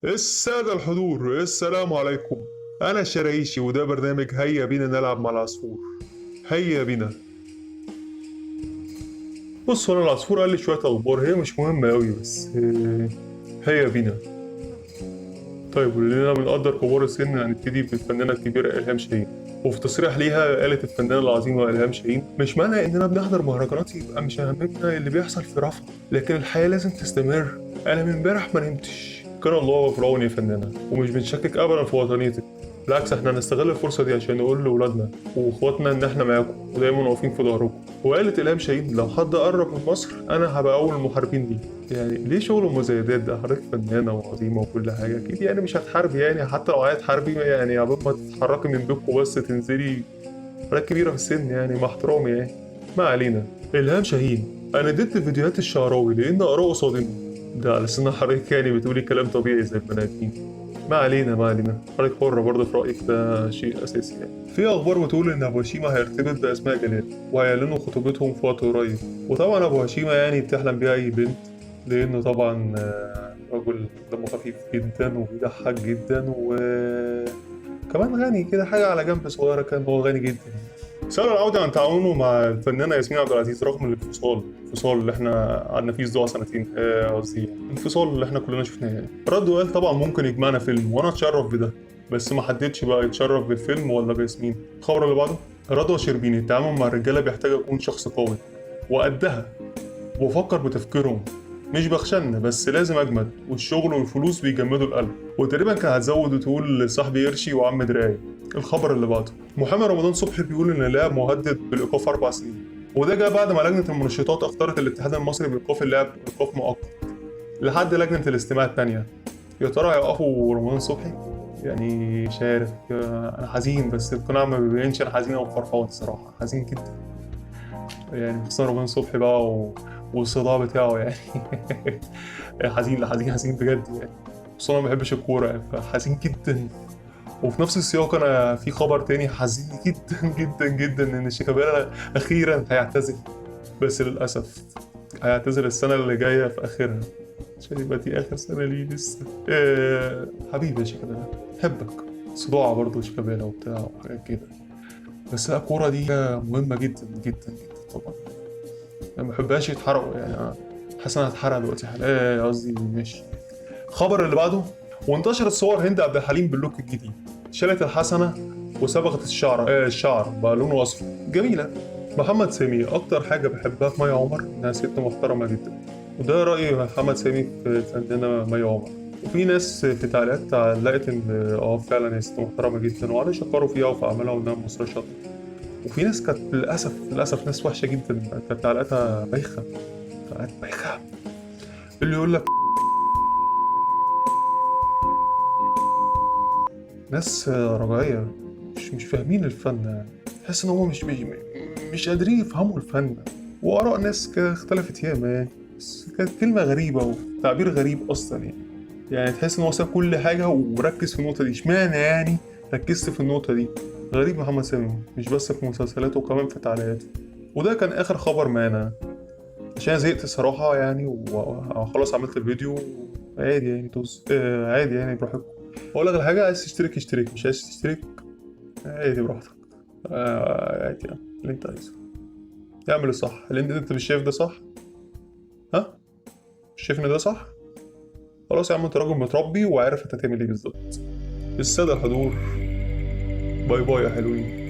السادة الحضور السلام عليكم. أنا شرايشي وده برنامج هيا بينا نلعب مع العصفور. هيا بينا. بص، أنا العصفور قال لي شوية أخبار هي مش مهمة أوي بس هيا بينا. طيب ولأننا بنقدر كبار السن هنبتدي بالفنانة الكبيرة إلهام شاهين. وفي تصريح ليها قالت الفنانة العظيمة إلهام شاهين: مش معنى إننا بنحضر مهرجانات يبقى مش هاممنا اللي بيحصل في رفح، لكن الحياة لازم تستمر. أنا من امبارح ما نمتش. كان الله في العون يا فنانة، ومش بنشكك أبدا في وطنيتك. بالعكس احنا هنستغل الفرصة دي عشان نقول لأولادنا وإخواتنا إن احنا معاكم ودايما واقفين في ظهركم. وقالت إلهام شاهين: لو حد قرب من مصر أنا هبقى أول المحاربين ليه. يعني ليه شغل المزايدات ده؟ حضرتك فنانة وعظيمة وكل حاجة، أكيد يعني مش هتحاربي، يعني حتى لو هتحاربي يعني قبل ما تتحركي من بيتكم بس تنزلي. حضرتك كبيرة في السن يعني، مع احترامي يعني. ما علينا. إلهام شاهين: أنا اديت فيديوهات الشعراوي لأن آراءه صادمة. ده على سن حضرتك يعني بتقولي كلام طبيعي زي البني آدمين. ما علينا حضرتك حرة برضه في رأيك، ده شيء أساسي يعني. في أخبار بتقول إن أبو هشيمة هيرتبط بأسماء جلال وهيعلنوا خطوبتهم في وقت قريب. وطبعا أبو هشيمة يعني بتحلم بيها أي بنت، لأنه طبعا رجل دمه خفيف جدا وبيضحك جدا وكمان غني كده، حاجة على جنب صغيرة، كان هو غني جدا. سأل العودة عن تعاونه مع الفنانة ياسمين عبد العزيز رغم الانفصال اللي احنا قعدنا فيه صداع سنتين، قصدي الانفصال اللي احنا كلنا شفناه يعني. رد وقال: طبعا ممكن يجمعنا فيلم وانا اتشرف بده، بس ما حددش بقى يتشرف بالفيلم ولا بياسمين. الخبر اللي بعده: رضوى شربيني: التعامل مع الرجالة بيحتاج اكون شخص قوي وقدها، وبفكر بتفكيرهم، مش بخشن بس لازم اجمد، والشغل والفلوس بيجمدوا القلب. وتقريبا كانت هتزود وتقول صاحبي قرشي وعم دراعي. الخبر اللي بعده: محامي رمضان صبحي بيقول ان اللاعب مهدد بالايقاف 4 سنين. وده جاء بعد ما لجنه المنشطات اختارت الاتحاد المصري بايقاف اللاعب ايقاف مؤقت لحد لجنه الاستماع الثانيه. يا ترى هيوقفوا رمضان صبحي؟ يعني مش عارف. انا حزين، بس القناع ما بيبينش انا حزين او فرحان. الصراحه حزين جدا يعني، خصوصا رمضان صبحي بقى والصداع بتاعه يعني. حزين حزين حزين بجد يعني. خصوصا انا ما بحبش الكوره يعني، فحزين جدا. وفي نفس السياق انا في خبر تاني حزين جدا جدا جدا، ان شيكابالا اخيرا هيعتزل. بس للاسف هيعتزل السنه اللي جايه في اخرها، عشان يبقى دي اخر سنه ليه لسه. حبيبي يا شيكابالا، بحبك. صداع برضه شيكابالا وبتاع وحاجات كده. بس لا، الكوره دي مهمه جدا جدا جدا طبعا. أنا ما بحبهاش يتحرقوا يعني. أنا حاسس انها هتحرق دلوقتي حالا، قصدي ماشي. الخبر اللي بعده: وانتشرت صور هند عبد الحليم باللوك الجديد، شالت الحسنه وصبغت الشعر بقى لونه اصفر، جميله. محمد سامي: اكتر حاجه بحبها في مي عمر انها ست محترمه جدا. وده راي محمد سامي في الفنانه مي عمر. وفي ناس في تعليقات علقت ان فعلا هي ست محترمه جدا، وعلى شكروا فيها وفي اعمالها وانها مصريه شاطره. وفي ناس كانت للاسف ناس وحشه جدا، كانت تعليقاتها بايخه. تعليقات بايخه. اللي يقول لك ناس رجعيه، مش فاهمين الفن يعني. تحس ان هم مش قادرين يفهموا الفن. واراء ناس كده اختلفت ياما يعني، بس كانت كلمه غريبه وتعبير غريب اصلا يعني. يعني تحس ان هو ساب كل حاجه وركز في النقطه دي. اشمعنى يعني ركزت في النقطه دي؟ غريب محمد سامي، مش بس في مسلسلاته وكمان في تعليقاته. وده كان اخر خبر معانا، عشان زهقت الصراحة يعني، وخلاص عملت الفيديو. عادي يعني توز، عادي يعني براحتكم. أقول لك على حاجة: عايز تشترك اشترك، مش عايز تشترك عادي براحتك. عادي يعني اللي أنت عايزه. اعمل الصح. اللي أنت مش شايف ده صح؟ ها؟ مش شايف إن ده صح؟ خلاص يا عم، أنت راجل متربي وعارف أنت هتعمل إيه بالظبط. السادة الحضور، باي باي يا حلوين.